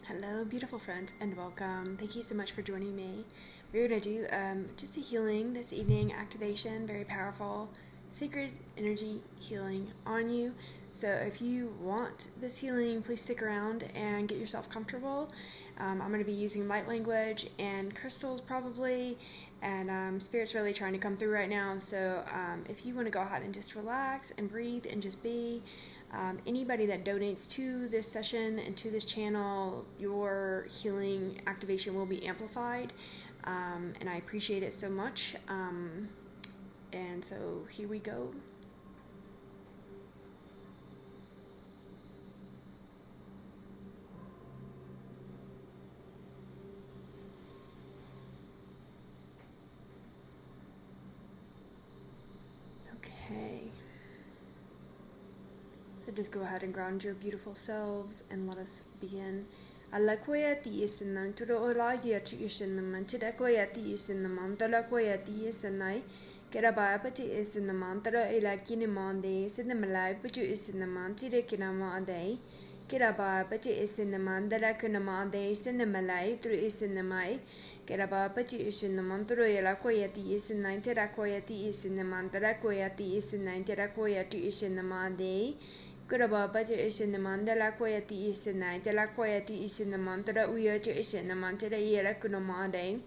Hello, beautiful friends, and welcome. Thank you so much for joining me. We're going to do just a healing this evening, activation, very powerful, sacred energy healing on you. So if you want this healing, please stick around and get yourself comfortable. I'm going to be using light language and crystals probably, and Spirit's really trying to come through right now. So if you want to go ahead and just relax and breathe and just be. Anybody that donates to this session and to this channel, your healing activation will be amplified, and I appreciate it so much. And so here we go. Okay. So just go ahead and ground your beautiful selves and let us begin. Alakoyati is in the to the Olaya is in the Mantidakoyati is in the Mantalakoyati is in the Kerabapati is in the Mantara Elakinimande, is in the Malay, but you is in the Mantidakinamade. Kerabapati is in the Mandala Kunamade, is in the Malay, through is in the Mai. Kerabapati is in the Mantoro Elakoyati is in the Terakoyati is in the Mantara Koyati is in the Terakoyati is in the Made. Kuraba budget is in the mandala koyati is in night, la koyati is in the mantara uyati is in the mantara yera kunamade.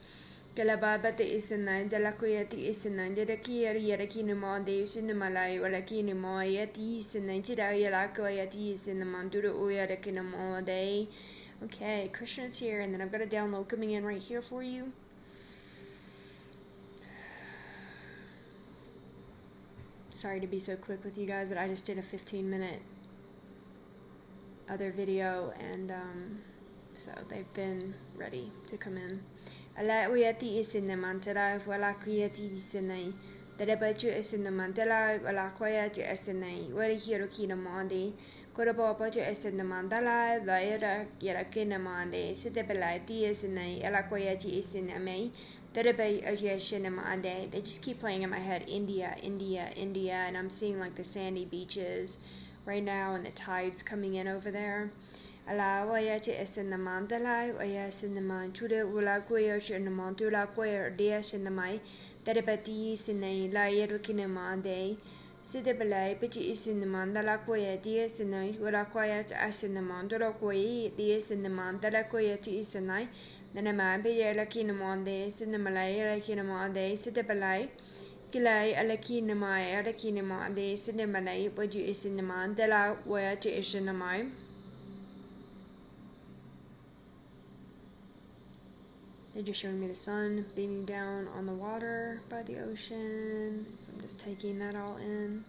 Kalababate is in night, la koyati is in night, the kier yerakinamade is in the Malay, or lakinimoyati is in night, la koyati is in the mandura uyarakinamade. Okay, Krishna's here, and then I've got a download coming in right here for you. Sorry to be so quick with you guys, but I just did a 15-minute other video, and so they've been ready to come in. Ala uyati is in the mantara, wala kuyati is in the Derebachu is in the mandala, wala koyati is in the where hirokina mandi, Korababachu is in the mandala, Laira Yarakina mandi, Sidebelati is in the Elakoyaji is in the May. They just keep playing in my head, India, India, India, and I'm seeing like the sandy beaches right now and the tides coming in over there. Ala wayachi is in the mandala, wayas in the manchuda, wula quayach in the mantula quayer, deas in the mai, Derebati is in the Layerukina mande, Sidebelai, Pichi is in the mandala quaya, deas in the wula quayach as in the mandala quay, deas in the mandala quayati is the night. Then a man be a lucky in the Mondays in the Malay, like in the Mondays, sit the Balay, Gilay, a lucky in the Mai, a lucky in the Mondays, in the Malay, but you is in the Mandela, where to is in the Mai. They're just showing me the sun beaming down on the water by the ocean, so I'm just taking that all in.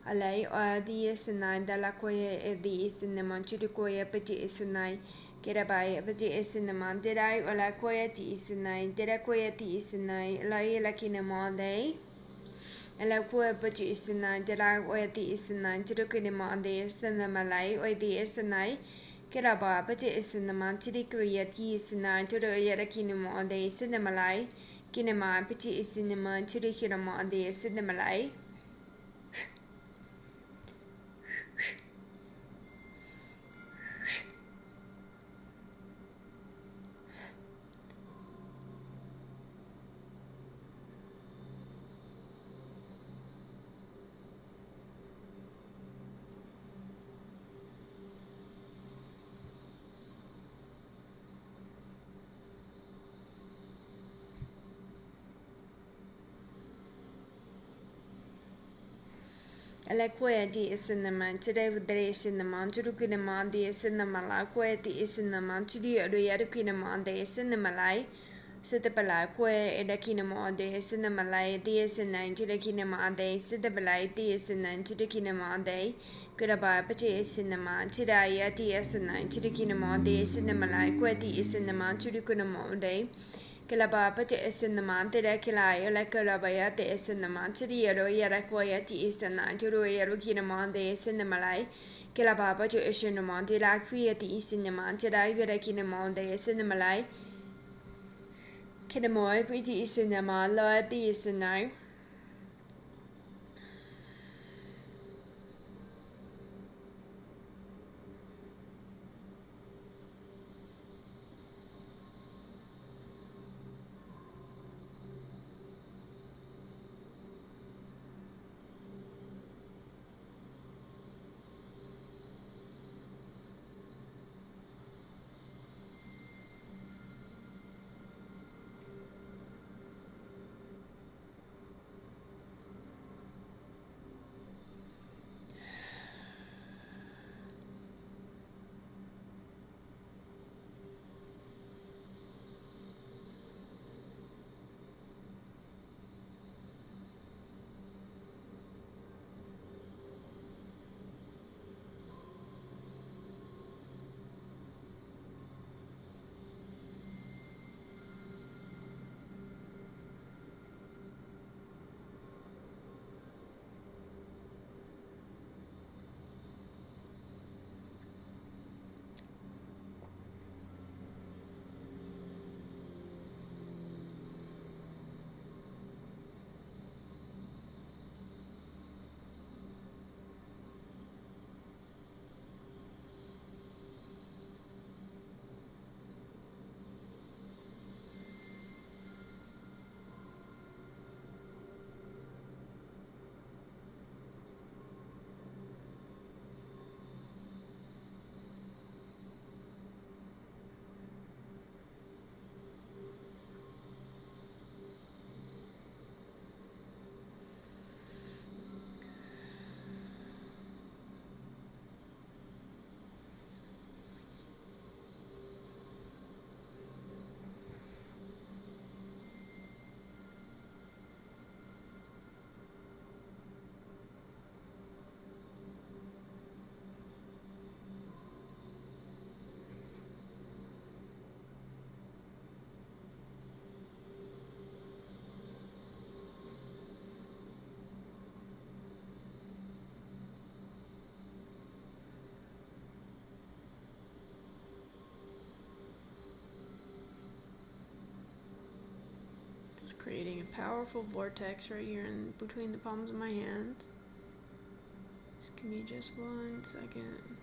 Alay, the is in the Lakoya, the is in the Manchukoya, but is in the Kerabai, but is in the Mandirai, or La Koyati is in the Derakoyati is in the Lay Lakina Monday. And La Koya, but is in the Derakoyati is in the Tirukina Monday, is in the Malay, or the is in the Keraba, but is in the Mantirikriati is in the Tiruyarakina Monday, is in the Malay. Kinema, but is in the Mantirikina Monday, is in the Malay. Alaquati is in the man today with the race in the Manturukina Mandi is in the Malaquati is in the Mantudi or the Yarukina Mandi is in the Malay. So the Palaque, Edakina Mandi is in the Malay, is in Nigeria Mandi, so the Balay, is in Nigeria Mandi. Kurabapati is in the Mantida, is in Nigeria Mandi is in the Malay, Quati is in the Manturukuna Mandi. Kilabapati is in the Mantida Kilai, like Karabayati is in the Mantidi, or Yaraquayati is in Nigeria, Rukina Mandi is in the Malay. Kilabapati is in the Mantida, Quiati is in the Mantida, Yarakina Mandi is in the Malay. Kinamoy, pretty is in the Mala, is in now. Creating a powerful vortex right here in between the palms of my hands. Just give me just 1 second.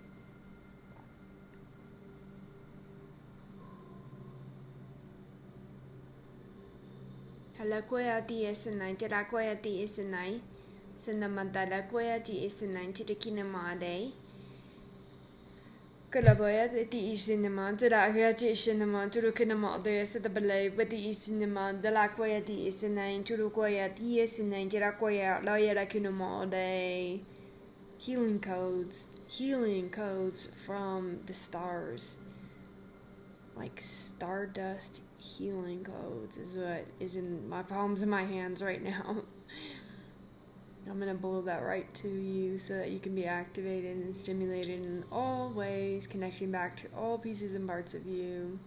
Halakoyati esenai, terakoyati esenai, senamantalakoyati esenai, tirakinamade. Kalaboya the isinema, the Rahiati Shinema, Turukinama, the Setabalay, but the isinema, the Laquaya the isinine, Turukoya, the isinine, Jerakoya, Loya Kinama, the healing codes from the stars. Like stardust healing codes is what is in my palms of my hands right now. I'm going to blow that right to you so that you can be activated and stimulated in all ways, connecting back to all pieces and parts of you.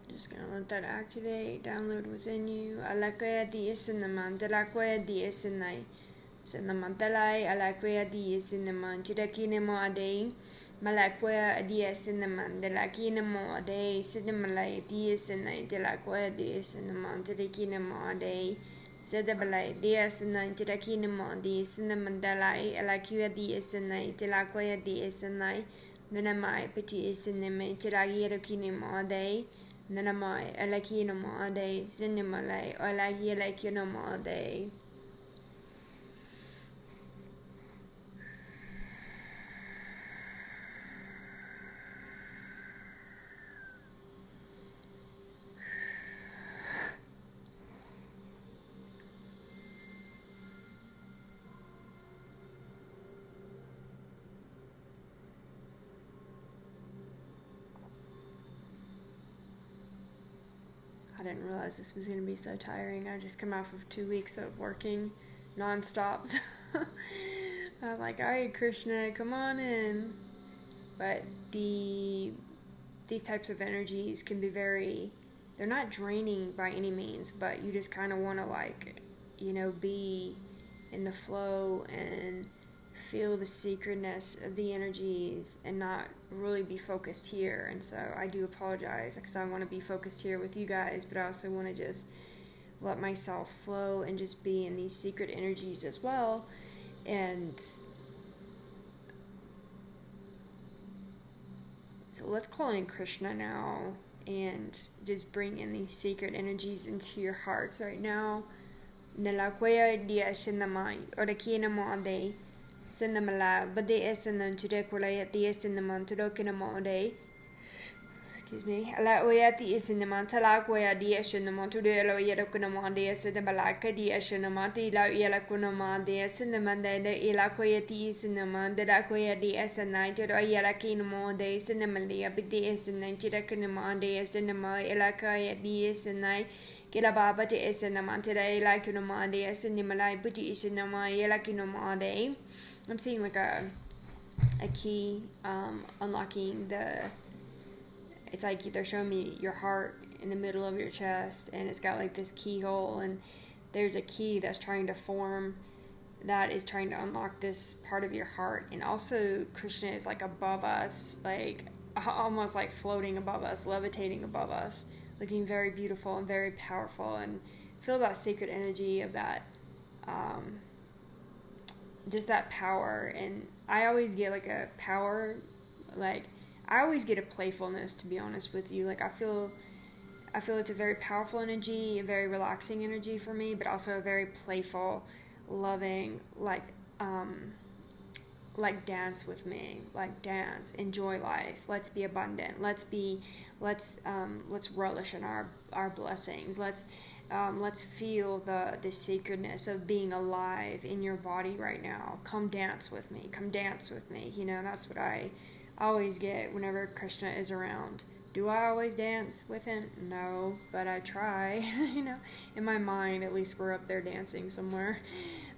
Just gonna let that activate, download within you. Alakoya di isinaman, dalakoya di isinai. Sinamantalai, alakoya di isinaman, chidakinemo adei. Malakoya di isinaman, dalakinemo adei. Sinamalai di isinai, dalakoya di isinaman, chidakinemo adei. Sedabalai di isinai, chidakinemo adei. Sinamandalai, alakoya di isinai, dalakoya di isinai. Nanamai, piti isiname, chidakinemo adei. Nanamai, alakinamo ade, sinimalai, alakinamo ade. I didn't realize this was going to be so tiring. I just come off of 2 weeks of working non-stops. I'm like, all right, Krishna, come on in. But these types of energies can be they're not draining by any means, but you just kind of want to be in the flow and feel the sacredness of the energies and not really be focused here. And so I do apologize because I want to be focused here with you guys, but I also want to just let myself flow and just be in these secret energies as well. And so let's call in Krishna now and just bring in these sacred energies into your hearts right now. Nalakwaya dia shinamai orakina ade. Sinamala, but the esenam to decolate the esenam to dokinamode. Excuse me. Alaoyati is in the Mantalaquia, the Eshinamon to the Eloyakunamon, the Esedabalaka, the Eshinamati, La Yelakunama, the Esenamanda, the Elaquati is in the Mandalaquia, the Esenite, or Yelakinamo, the Esenamalia, but the Esenite, Tirakinamon, the Esenama, Elaka, the Esenite. Kilababa the Esenamanta, Elakunama, the Esenimala, but the Esenama, Elakinamade. I'm seeing like a key unlocking it's like they're showing me your heart in the middle of your chest, and it's got like this keyhole, and there's a key that's trying to form, that is trying to unlock this part of your heart. And also Krishna is like above us, like almost like floating above us, levitating above us, looking very beautiful and very powerful. And feel that sacred energy of that just that power. And I always get like a power, like I always get a playfulness, to be honest with you. Like I feel it's a very powerful energy, a very relaxing energy for me, but also a very playful, loving, like like dance with me, like dance, enjoy life, let's be abundant, let's relish in our blessings, let's feel the sacredness of being alive in your body right now. Come dance with me, come dance with me. That's what I always get whenever Krishna is around. Do I always dance with him? No, but I try. In my mind, at least we're up there dancing somewhere.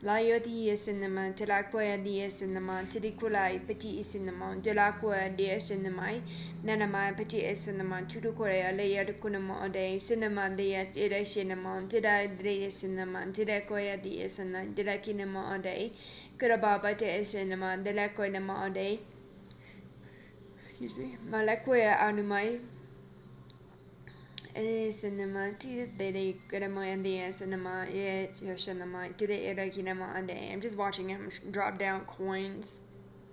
Layoti is in the man, Tilakwa is in the man, Tilikulai, Petit is in the man, Delakwa is in the mai, Nanamai, Petit is in the man, Tudukorea, Layat Kunamo day, Cinema de Ida in the man, Tida is in the man, Tidakoya is in the Didakinamo day, Kurababa is in the man, Delakoinamo day. Excuse me. Malakoya anumai. Cinema, they get a my and the cinema, it's your cinema, today erakinama and I'm just watching him drop down coins,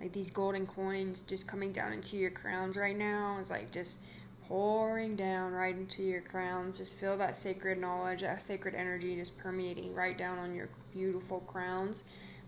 like these golden coins just coming down into your crowns right now. It's like just pouring down right into your crowns. Just feel that sacred knowledge, that sacred energy just permeating right down on your beautiful crowns.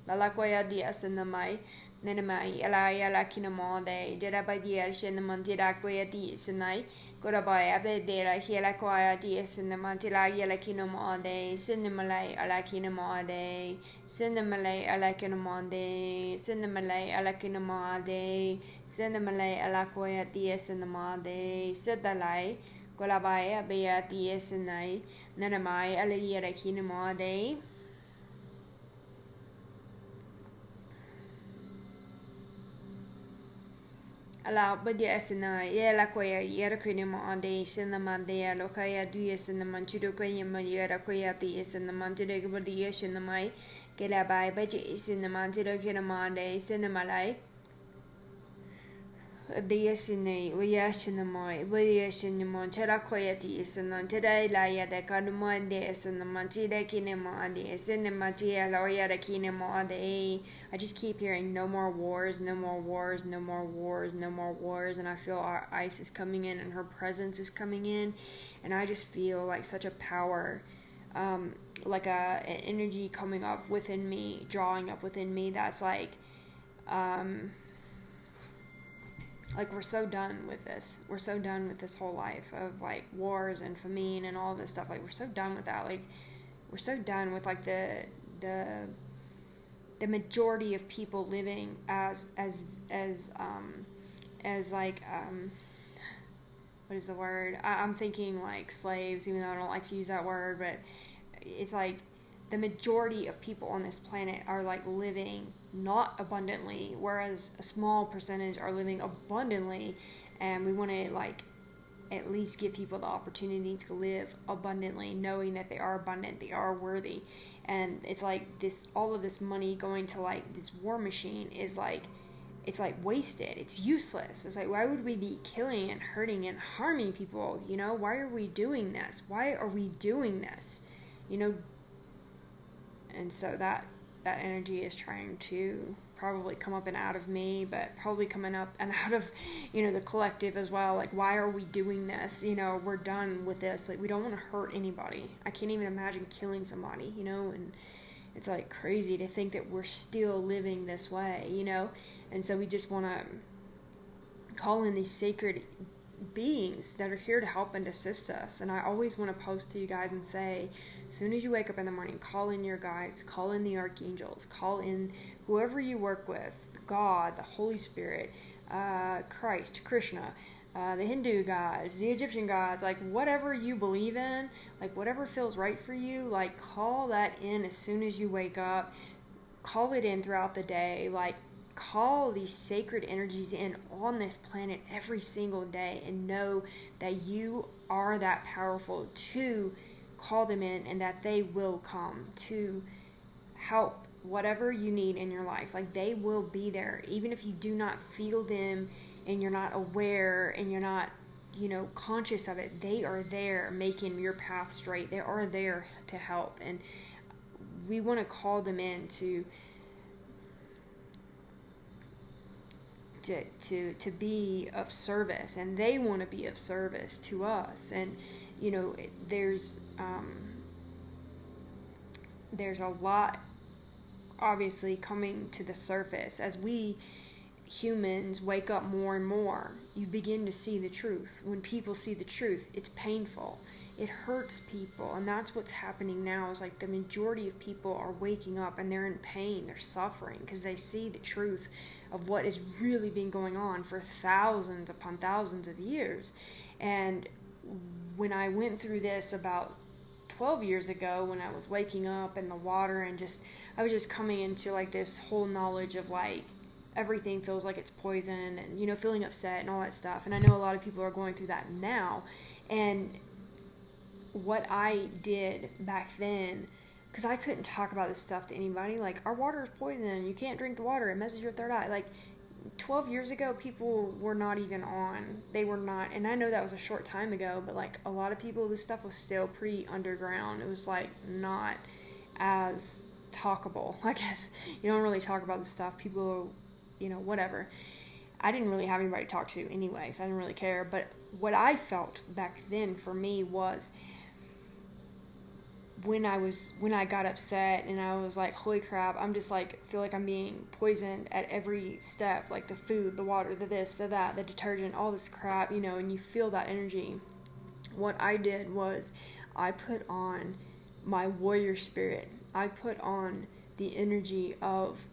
Lalakoya dias in the mai. Nenamai, Elaya Kinamode, Jedi Dias in the Montidaquia dies and night, Godabai, Abe de la Hielaquia dias in the Montila Yelakinomode, Cinemalay, Alakinamode, Cinemalay, Alakinamode, Cinemalay, Alakinamode, Cinemalay, Alaquia dias in the Mode, Sedalai, Golabai, Abe dias and night, Nenamai, Elaya Kinamode. Allow but yes and la quaya yerakinima on day cinema de locaya dues in the manchudoquayama yeraquia is in the montidegable dies in the mai gelabai budget in the montidokinama de cinema like dies in the Vias in the mai, Vias in the Monteraquia is and today lia de Cadumon des and the Montidekinema des in the Matia Loya de Kinema de. I just keep hearing no more wars, no more wars, no more wars, no more wars, and I feel our ice is coming in and her presence is coming in, and I just feel like such a power, like an energy coming up within me, drawing up within me that's like we're so done with this. We're so done with this whole life of like wars and famine and all this stuff. Like we're so done with that. Like we're so done with like the majority of people living as like what is the word? I'm thinking like slaves, even though I don't like to use that word, but it's like the majority of people on this planet are like living not abundantly, whereas a small percentage are living abundantly, and we want to like at least give people the opportunity to live abundantly, knowing that they are abundant, they are worthy. And it's like this, all of this money going to like this war machine is like, it's like wasted, it's useless. It's like, why would we be killing and hurting and harming people? Why are we doing this? Why are we doing this? And so that energy is trying to probably come up and out of me, but probably coming up and out of, the collective as well. Like, why are we doing this? We're done with this. Like, we don't want to hurt anybody. I can't even imagine killing somebody, and it's like crazy to think that we're still living this way, And so we just want to call in these sacred beings that are here to help and assist us. And I always want to post to you guys and say, as soon as you wake up in the morning, call in your guides, call in the archangels, call in whoever you work with, God, the Holy Spirit, Christ, Krishna, the Hindu gods, the Egyptian gods, like whatever you believe in, like whatever feels right for you, like call that in as soon as you wake up, call it in throughout the day, like call these sacred energies in on this planet every single day, and know that you are that powerful to call them in, and that they will come to help whatever you need in your life. Like they will be there, even if you do not feel them and you're not aware and you're not conscious of it. They are there making your path straight. They are there to help, and we want to call them in to be of service, and they want to be of service to us. And there's a lot obviously coming to the surface. As we humans wake up more and more, you begin to see the truth. When people see the truth, it's painful. It hurts people, and that's what's happening now. Is like the majority of people are waking up and they're in pain, they're suffering because they see the truth of what has really been going on for thousands upon thousands of years. And when I went through this about 12 years ago, when I was waking up in the water and I was just coming into like this whole knowledge of like everything feels like it's poison, and feeling upset and all that stuff. And I know a lot of people are going through that now. And what I did back then, because I couldn't talk about this stuff to anybody, like, our water is poison, you can't drink the water, it messes your third eye. Like, 12 years ago, people were not even on. They were not, and I know that was a short time ago, but like a lot of people, this stuff was still pretty underground. It was like not as talkable. I guess you don't really talk about this stuff. People, whatever. I didn't really have anybody to talk to anyway, so I didn't really care. But what I felt back then for me was when I got upset and I was like, holy crap, I'm just like, feel like I'm being poisoned at every step, like the food, the water, the this, the that, the detergent, all this crap, and you feel that energy. What I did was I put on my warrior spirit. I put on the energy of,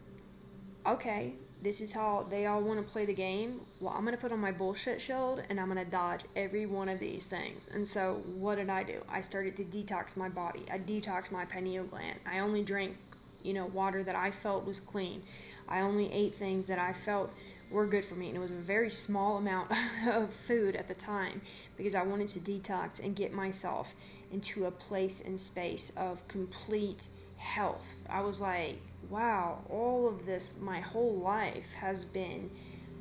okay, this is how they all want to play the game. Well, I'm going to put on my bullshit shield and I'm going to dodge every one of these things. And so what did I do? I started to detox my body. I detoxed my pineal gland. I only drank, water that I felt was clean. I only ate things that I felt were good for me. And it was a very small amount of food at the time because I wanted to detox and get myself into a place and space of complete health. I was like, wow, all of this, my whole life has been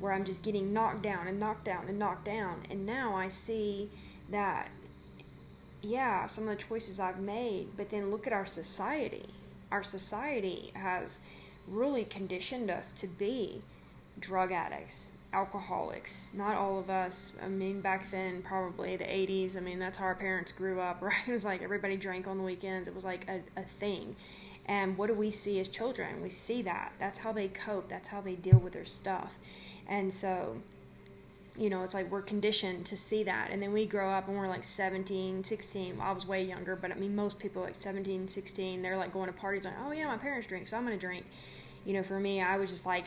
where I'm just getting knocked down and knocked down and knocked down. And now I see that, yeah, some of the choices I've made, but then look at our society. Our society has really conditioned us to be drug addicts, alcoholics. Not all of us. I mean, back then, probably the 80s, I mean, that's how our parents grew up, right? It was like everybody drank on the weekends. It was like a thing. And what do we see as children? We see that. That's how they cope. That's how they deal with their stuff. And so, it's like we're conditioned to see that. And then we grow up and we're like 17, 16. Well, I was way younger, but I mean, most people like 17, 16, they're like going to parties like, oh yeah, my parents drink, so I'm going to drink. For me, I was just like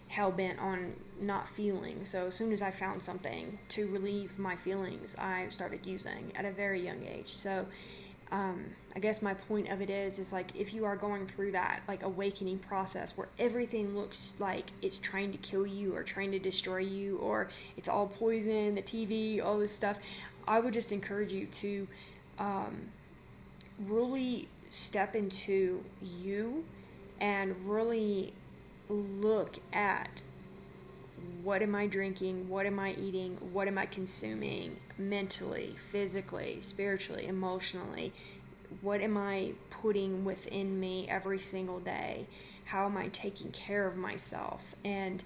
hell-bent on not feeling. So as soon as I found something to relieve my feelings, I started using at a very young age. So I guess my point of it is like, if you are going through that like awakening process where everything looks like it's trying to kill you or trying to destroy you, or it's all poison, the TV, all this stuff, I would just encourage you to really step into you and really look at, what am I drinking? What am I eating? What am I consuming mentally, physically, spiritually, emotionally? What am I putting within me every single day? How am I taking care of myself? And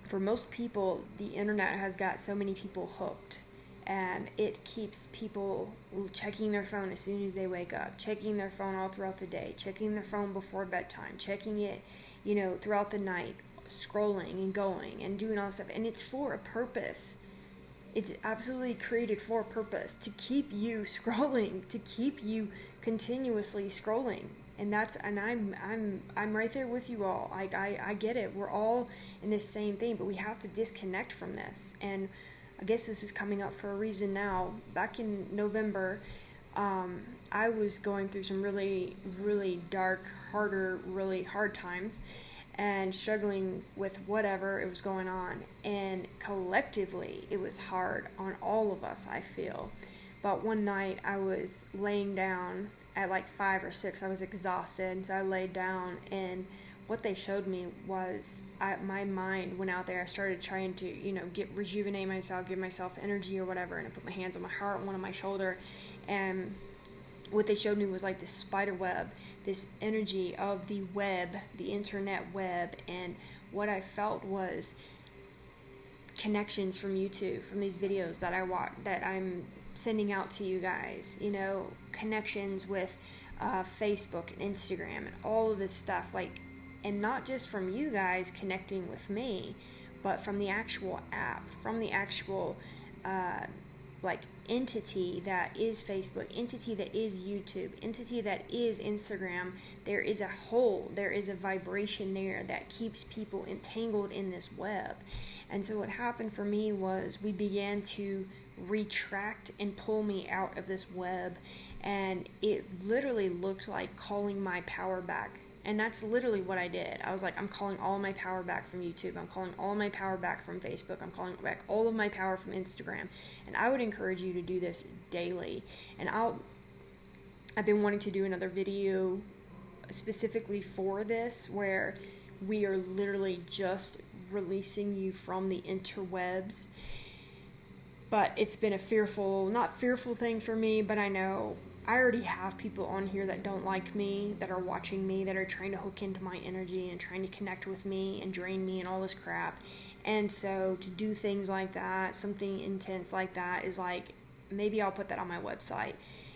for most people, the internet has got so many people hooked, and it keeps people checking their phone as soon as they wake up, checking their phone all throughout the day, checking their phone before bedtime, checking it, throughout the night, scrolling and going and doing all this stuff. And it's for a purpose. It's absolutely created for a purpose, to keep you scrolling, to keep you continuously scrolling. And I'm right there with you all. I get it. We're all in this same thing, but we have to disconnect from this. And I guess this is coming up for a reason now. Back in November, I was going through some really, really dark, really hard times, and struggling with whatever it was going on. And collectively, it was hard on all of us, I feel. But one night, I was laying down at like 5 or 6. I was exhausted, and so I laid down, and what they showed me was my mind went out there. I started trying to, rejuvenate myself, give myself energy or whatever, and I put my hands on my heart, one on my shoulder, and what they showed me was like this spider web, this energy of the web, the internet web. And what I felt was connections from YouTube, from these videos that I watch, that I'm sending out to you guys, connections with Facebook and Instagram and all of this stuff, and not just from you guys connecting with me, but from the actual app, from the actual entity that is Facebook, entity that is YouTube, entity that is Instagram. There is a vibration there that keeps people entangled in this web. And so what happened for me was we began to retract and pull me out of this web, and it literally looked like calling my power back. And that's literally what I did. I was like, I'm calling all my power back from YouTube. I'm calling all my power back from Facebook. I'm calling back all of my power from Instagram. And I would encourage you to do this daily. And I've been wanting to do another video specifically for this, where we are literally just releasing you from the interwebs. But it's been a not fearful thing for me, but I know I already have people on here that don't like me, that are watching me, that are trying to hook into my energy and trying to connect with me and drain me and all this crap. And so to do things like that, something intense like that, is like, maybe I'll put that on my website,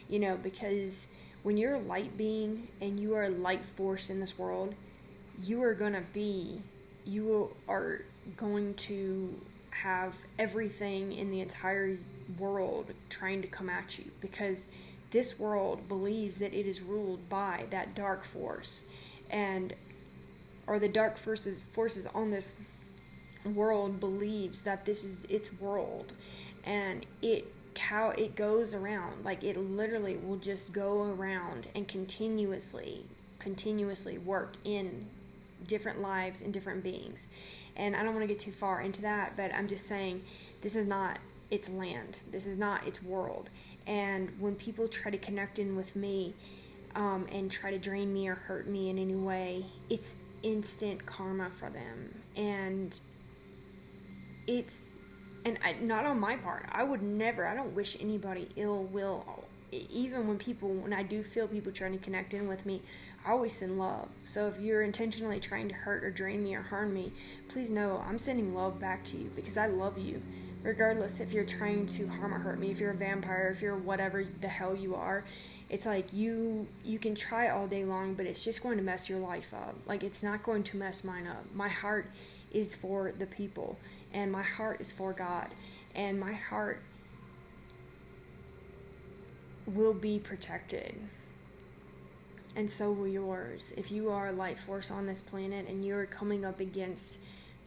because when you're a light being and you are a light force in this world, you are going to have everything in the entire world trying to come at you, because this world believes that it is ruled by that dark force, or the dark forces on this world believes that this is its world, and it goes around, it literally will just go around and continuously work in different lives and different beings. And I don't want to get too far into that, but I'm just saying, this is not its land, this is not its world. And when people try to connect in with me and try to drain me or hurt me in any way, it's instant karma for them. And not on my part. I don't wish anybody ill will. Even when I do feel people trying to connect in with me, I always send love. So if you're intentionally trying to hurt or drain me or harm me, please know I'm sending love back to you, because I love you. Regardless if you're trying to harm or hurt me, if you're a vampire, if you're whatever the hell you are, it's like you can try all day long, but it's just going to mess your life up. It's not going to mess mine up. My heart is for the people, and my heart is for God, and my heart will be protected. And so will yours. If you are a light force on this planet and you're coming up against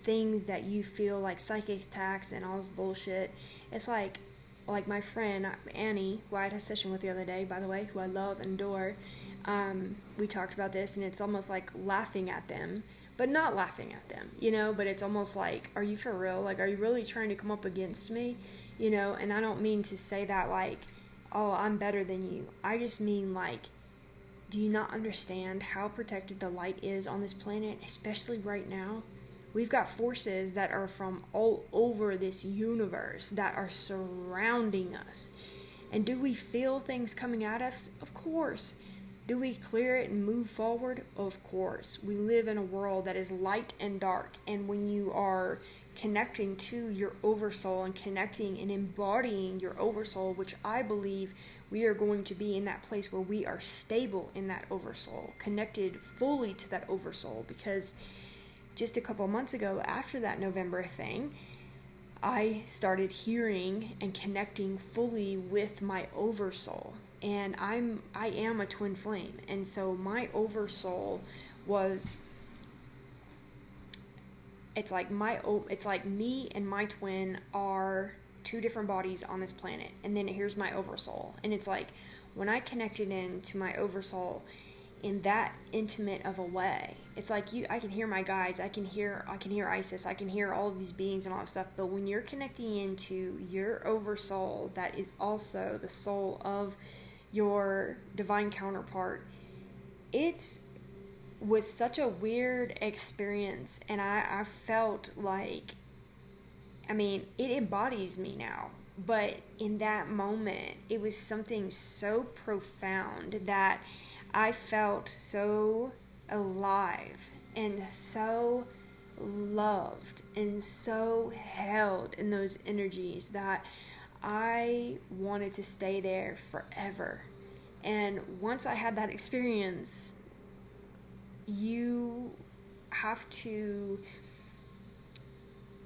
things that you feel like psychic attacks and all this bullshit, it's like my friend Annie, who I had a session with the other day, by the way, who I love and adore, we talked about this, and it's almost like laughing at them, but not laughing at them, but it's almost like, are you for real? Are you really trying to come up against me? And I don't mean to say that oh, I'm better than you. I just mean do you not understand how protected the light is on this planet, especially right now? We've got forces that are from all over this universe that are surrounding us. And do we feel things coming at us? Of course. Do we clear it and move forward? Of course. We live in a world that is light and dark. And when you are connecting to your oversoul and connecting and embodying your oversoul, which I believe we are going to be in that place where we are stable in that oversoul, connected fully to that oversoul, because just a couple months ago, after that November thing, I started hearing and connecting fully with my oversoul. And I am a twin flame. And so my oversoul was, it's like me and my twin are two different bodies on this planet. And then here's my oversoul. And it's like, when I connected into my oversoul in that intimate of a way, it's like I can hear my guides, I can hear Isis, I can hear all of these beings and all that stuff. But when you're connecting into your oversoul, that is also the soul of your divine counterpart, it was such a weird experience. And I felt like, it embodies me now. But in that moment, it was something so profound that I felt so alive and so loved and so held in those energies that I wanted to stay there forever. And once I had that experience, you have to,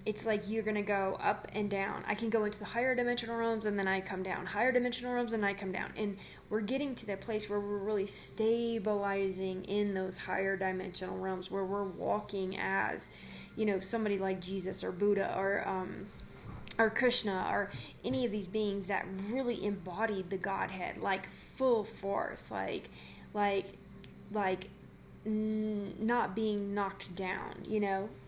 it's like you're going to go up and down. I can go into the higher dimensional realms and then I come down. Higher dimensional realms and I come down. And we're getting to that place where we're really stabilizing in those higher dimensional realms, where we're walking as, somebody like Jesus or Buddha or Krishna or any of these beings that really embodied the Godhead, like full force, like not being knocked down,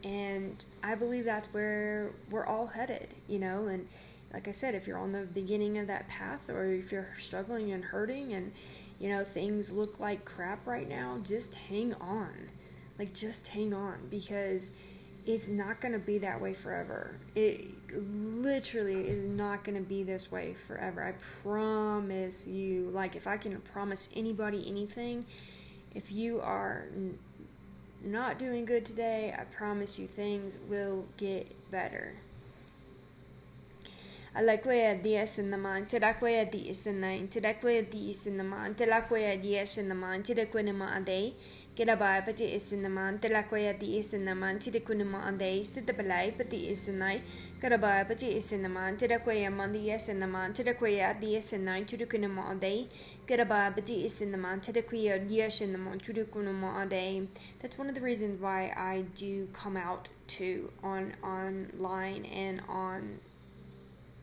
and I believe that's where we're all headed, and like I said, if you're on the beginning of that path, or if you're struggling and hurting and, things look like crap right now, just hang on, because it's not going to be that way forever. It literally is not going to be this way forever. I promise you. Like, if I can promise anybody anything, if you are not doing good today, I promise you things will get better. Alakwea dies in the man, Tirakwea dies in nine, Tirakwea dies in the man, Tirakwea dies in the man, Tiraquinima ade, Gerabai pati is in the man, Tirakwea dies in the man, Tiraquinima ade, Sitabalai pati is in nine, Gerabai pati is in the man, Tirakwea mandias in the man, Tirakwea dies in nine, Tiraquinima ade, Gerabai pati is in the man, Tirakwea dies in the man, Tiraquinima ade. That's one of the reasons why I do come out to online and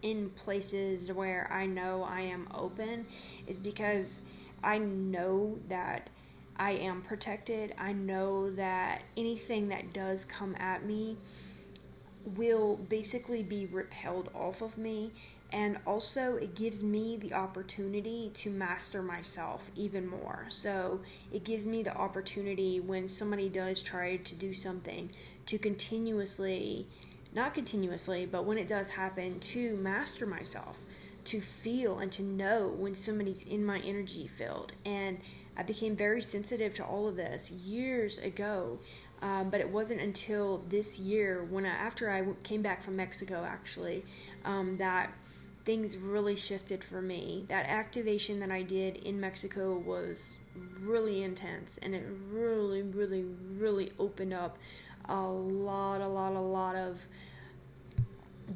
in places where I know I am open, is because I know that I am protected. I know that anything that does come at me will basically be repelled off of me, and also it gives me the opportunity to master myself even more. So it gives me the opportunity, when somebody does try to do something, to not continuously, but when it does happen, to master myself, to feel and to know when somebody's in my energy field. And I became very sensitive to all of this years ago, but it wasn't until this year, after I came back from Mexico, actually, that things really shifted for me. That activation that I did in Mexico was really intense, and it really, really, really opened up a lot of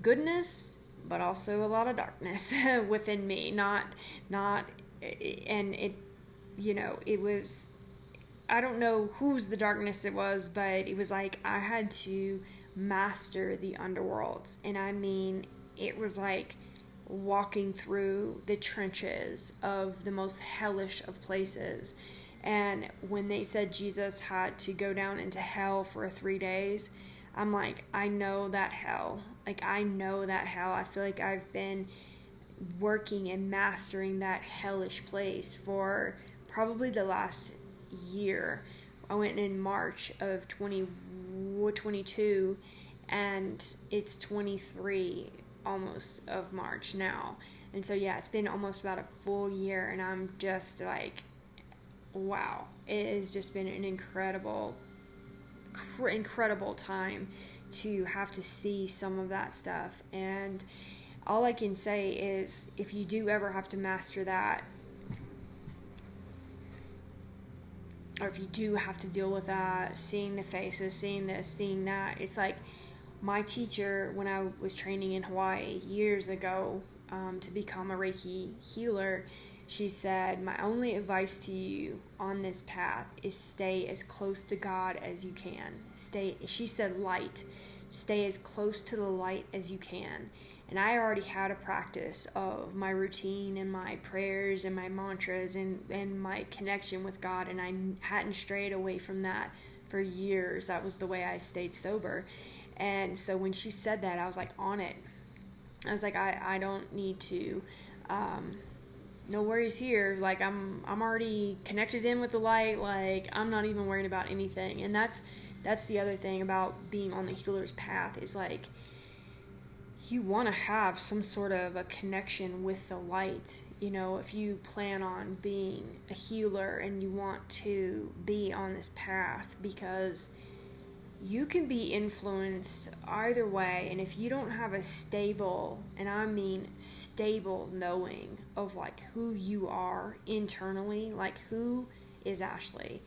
goodness, but also a lot of darkness within me. And it, it was, I don't know whose the darkness it was, but it was like I had to master the underworlds. And I mean, it was like walking through the trenches of the most hellish of places. And when they said Jesus had to go down into hell for 3 days, I'm like, I know that hell. I feel like I've been working and mastering that hellish place for probably the last year. I went in March of 2022, and it's 23 almost of March now. And so, yeah, it's been almost about a full year, and I'm just like, wow, it has just been an incredible time to have to see some of that stuff. And all I can say is, if you do ever have to master that, or if you do have to deal with that, seeing the faces, seeing this, seeing that, it's like my teacher, when I was training in Hawaii years ago to become a Reiki healer, she said, my only advice to you on this path is stay as close to God as you can. She said light. Stay as close to the light as you can. And I already had a practice of my routine and my prayers and my mantras and my connection with God, and I hadn't strayed away from that for years. That was the way I stayed sober. And so when she said that, I was like on it. I was like, I don't need to, no worries here. Like, I'm already connected in with the light. Like, I'm not even worried about anything. And that's the other thing about being on the healer's path, is like, you want to have some sort of a connection with the light. If you plan on being a healer and you want to be on this path, because you can be influenced either way. And if you don't have a stable, and I mean stable, knowing of like who you are internally, like who is Ashley,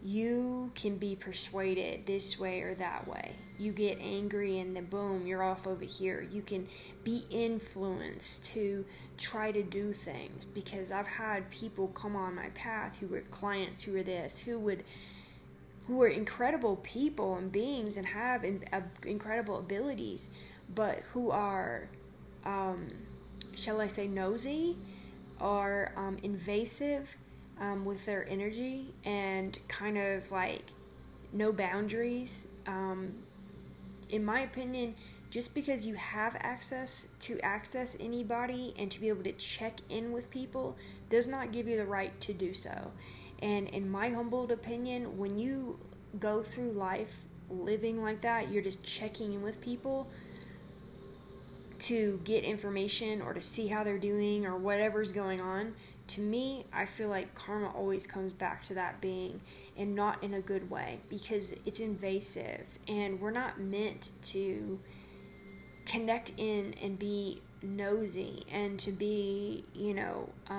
you can be persuaded this way or that way. You get angry and then boom, you're off over here. You can be influenced to try to do things, because I've had people come on my path who were clients, who were this, who are incredible people and beings and have incredible abilities, but who are, shall I say, nosy or invasive with their energy, and kind of like no boundaries. In my opinion, just because you have access to access anybody and to be able to check in with people does not give you the right to do so. And in my humbled opinion, when you go through life living like that, you're just checking in with people to get information or to see how they're doing or whatever's going on. To me, I feel like karma always comes back to that being, and not in a good way, because it's invasive, and we're not meant to connect in and be nosy and to be,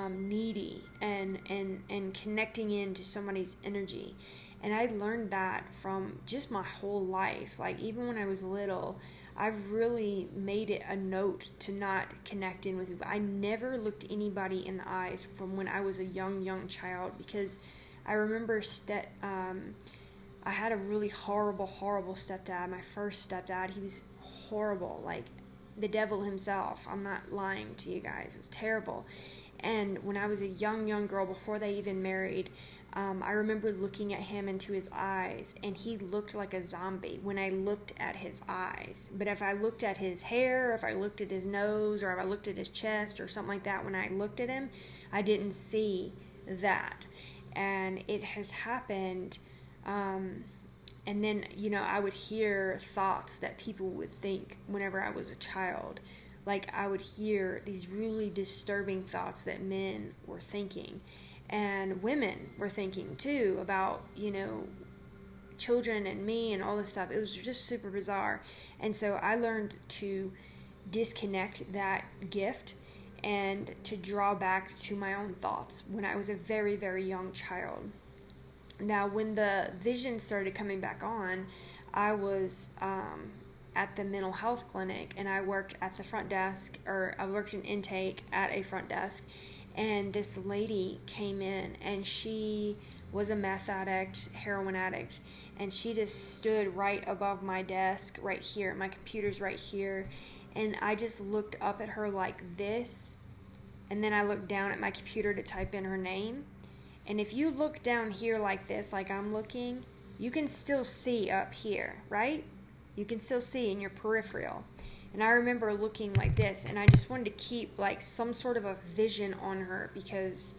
needy and connecting into somebody's energy. And I learned that from just my whole life. Like, even when I was little, I've really made it a note to not connect in with people. I never looked anybody in the eyes from when I was a young child, because I remember I had a really horrible stepdad. My first stepdad, he was horrible, like the devil himself. I'm not lying to you guys. It was terrible. And when I was a young girl, before they even married, I remember looking at him into his eyes, and he looked like a zombie when I looked at his eyes. But if I looked at his hair, or if I looked at his nose, or if I looked at his chest or something like that, when I looked at him, I didn't see that. And it has happened, and then, I would hear thoughts that people would think whenever I was a child. Like, I would hear these really disturbing thoughts that men were thinking. And women were thinking too about, children and me and all this stuff. It was just super bizarre. And so I learned to disconnect that gift and to draw back to my own thoughts when I was a very, very young child. Now, when the vision started coming back on, I was at the mental health clinic, and I worked at the front desk, or I worked in intake at a front desk. And this lady came in, and she was a meth addict, heroin addict, and she just stood right above my desk right here. My computer's right here, and I just looked up at her like this, and then I looked down at my computer to type in her name. And if you look down here like this, like I'm looking, you can still see up here, right? You can still see in your peripheral. And I remember looking like this, and I just wanted to keep like some sort of a vision on her, because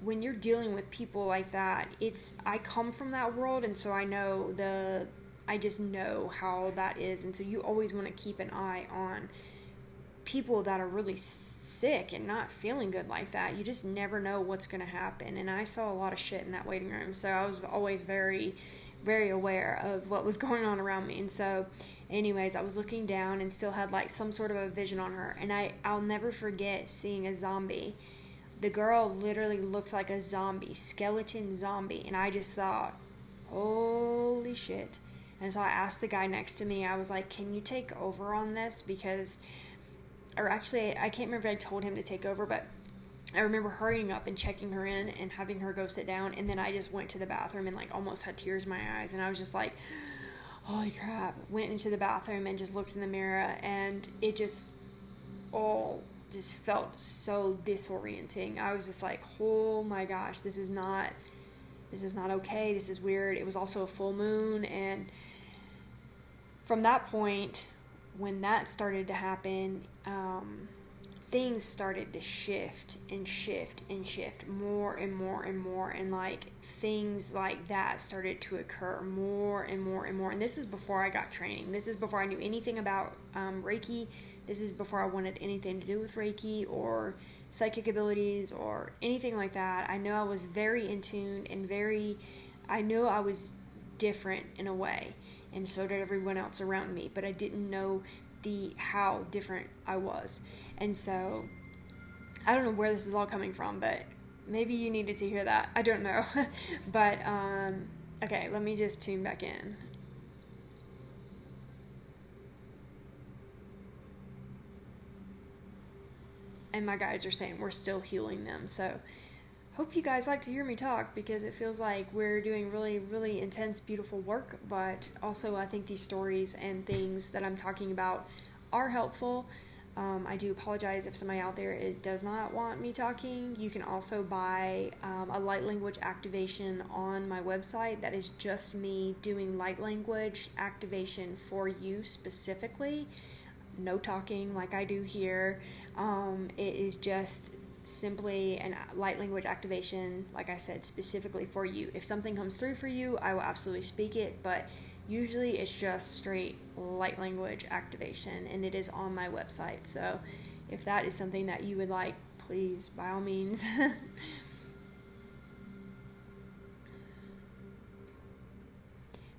when you're dealing with people like that, I come from that world, and so I just know how that is. And so you always want to keep an eye on people that are really sick and not feeling good like that. You just never know what's going to happen. And I saw a lot of shit in that waiting room, so I was always very, very aware of what was going on around me. And so anyways, I was looking down and still had like some sort of a vision on her, and I'll never forget seeing a zombie. The girl literally looked like a zombie, skeleton zombie, and I just thought, holy shit. And so I asked the guy next to me, I was like, can you take over on this? Or actually, I can't remember if I told him to take over, but I remember hurrying up and checking her in and having her go sit down, and then I just went to the bathroom and like almost had tears in my eyes, and I was just like, holy crap. Went into the bathroom and just looked in the mirror, and it just all just felt so disorienting. I was just like, oh my gosh, this is not okay. This is weird. It was also a full moon, and from that point, when that started to happen, things started to shift more and more, and like things like that started to occur more and more. And this is before I got training. This is before I knew anything about Reiki. This is before I wanted anything to do with Reiki or psychic abilities or anything like that. I know I was very in tune, and I know I was different in a way, and so did everyone else around me, but I didn't know how different I was. And so I don't know where this is all coming from, but maybe you needed to hear that. I don't know. But okay, let me just tune back in. And my guides are saying we're still healing them. So hope you guys like to hear me talk, because it feels like we're doing really, really intense, beautiful work. But also I think these stories and things that I'm talking about are helpful. I do apologize if somebody out there does not want me talking. You can also buy a light language activation on my website that is just me doing light language activation for you specifically. No talking like I do here. It is just simply a light language activation, like I said, specifically for you. If something comes through for you, I will absolutely speak it, but usually it's just straight light language activation, and it is on my website. So if that is something that you would like, please, by all means.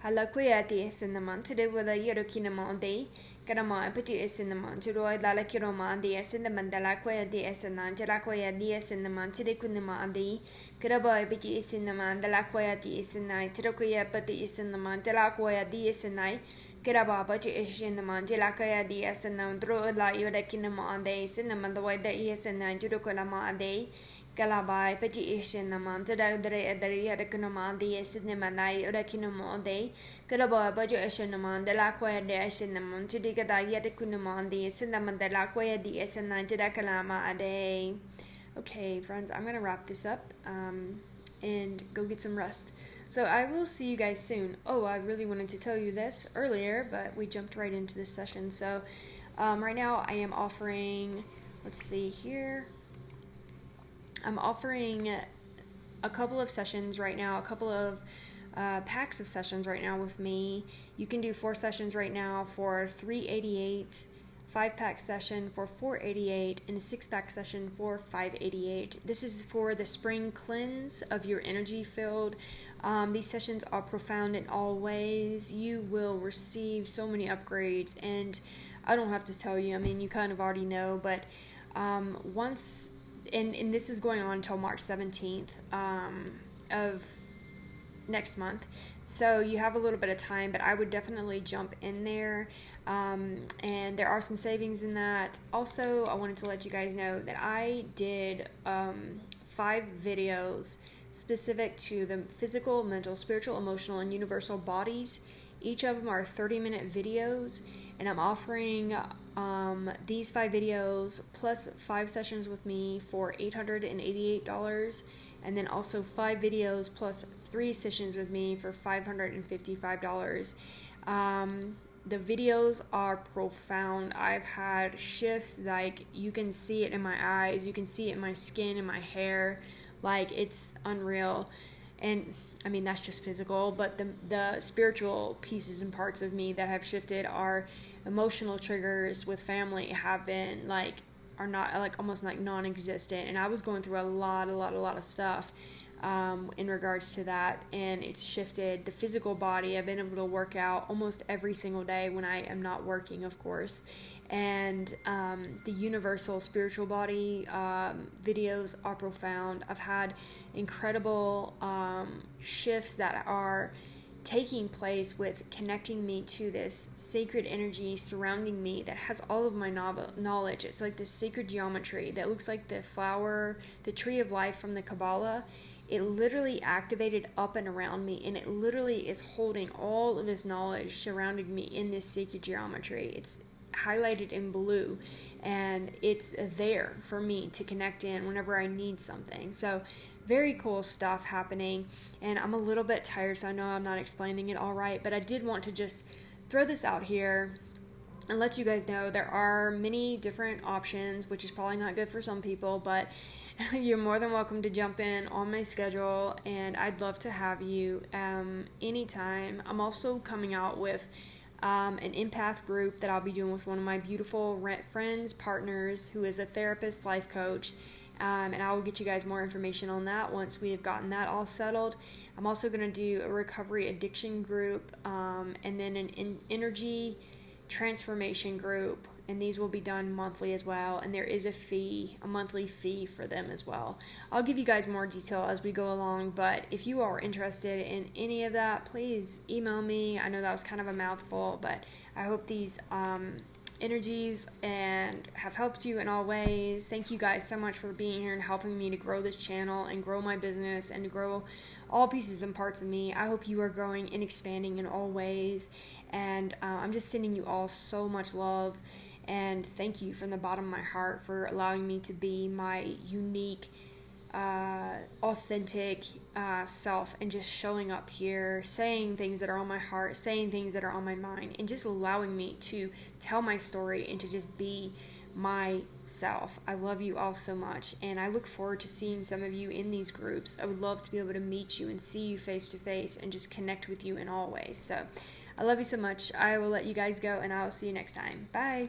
Halakwayati esinaman today with a Yerokinamandi, Karama, Petit esinaman, to Roy Lalakiroma, the esinaman, the Laquaya de Esanan, Jalaquaya de Esinaman, today Kunamandi, Karaboy, Petit esinaman, the Laquaya de Esanai, Tirakoya, Petit esinaman, the Laquaya de Esanai, Karaba, Petit esinaman, Jalakaya de Esanan, Dro La Yorakinama, the Esinaman, the White de Esanan, Judokolama, day. Galabai, Petit Isinaman, to Dare Adariakunama, the Esinamanai, Urakinamo day, Galaboy, Budget Esinaman, the Laquaya de Esinaman, to Digadaya de Kunaman, the Esinaman, the Laquaya de Esanan, to Dakalama a day. Okay, friends, I'm going to wrap this up and go get some rest. So I will see you guys soon. Oh, I really wanted to tell you this earlier, but we jumped right into this session. So right now I am offering, let's see here. I'm offering a couple of sessions right now, a couple of packs of sessions right now with me. You can do 4 sessions right now for $388, 5-pack session for $488, and a 6-pack session for $588. This is for the spring cleanse of your energy field. These sessions are profound in all ways. You will receive so many upgrades, and I don't have to tell you, I mean, you kind of already know, but once... And this is going on until March 17th of next month. So you have a little bit of time, but I would definitely jump in there. And there are some savings in that. Also, I wanted to let you guys know that I did 5 videos specific to the physical, mental, spiritual, emotional, and universal bodies. Each of them are 30-minute videos, and I'm offering these 5 videos plus 5 sessions with me for $888, and then also 5 videos plus 3 sessions with me for $555. The videos are profound. I've had shifts, like you can see it in my eyes, you can see it in my skin, in my hair, like it's unreal. And I mean, that's just physical, but the spiritual pieces and parts of me that have shifted are emotional triggers with family have been are not almost non-existent. And I was going through a lot of stuff in regards to that, and it's shifted. The physical body, I've been able to work out almost every single day when I am not working, of course. And the universal spiritual body videos are profound. I've had incredible shifts that are taking place with connecting me to this sacred energy surrounding me that has all of my knowledge. It's like this sacred geometry that looks like the flower, the tree of life from the Kabbalah. It literally activated up and around me, and it literally is holding all of this knowledge surrounding me in this sacred geometry. It's highlighted in blue, and it's there for me to connect in whenever I need something. So very cool stuff happening, and I'm a little bit tired, so I know I'm not explaining it all right, but I did want to just throw this out here and let you guys know there are many different options, which is probably not good for some people, but you're more than welcome to jump in on my schedule, and I'd love to have you anytime. I'm also coming out with an empath group that I'll be doing with one of my beautiful friends, partners, who is a therapist, life coach. and I will get you guys more information on that once we have gotten that all settled. I'm also going to do a recovery addiction group, and then an energy transformation group, and these will be done monthly as well, and there is a monthly fee for them as well. I'll give you guys more detail as we go along, but if you are interested in any of that, please email me. I know that was kind of a mouthful, but I hope these energies and have helped you in all ways. Thank you guys so much for being here and helping me to grow this channel and grow my business and to grow all pieces and parts of me. I hope you are growing and expanding in all ways, and I'm just sending you all so much love, and thank you from the bottom of my heart for allowing me to be my unique, authentic self, and just showing up here, saying things that are on my heart, saying things that are on my mind, and just allowing me to tell my story and to just be myself. I love you all so much, and I look forward to seeing some of you in these groups. I would love to be able to meet you and see you face to face and just connect with you in all ways. So I love you so much. I will let you guys go, and I will see you next time. Bye.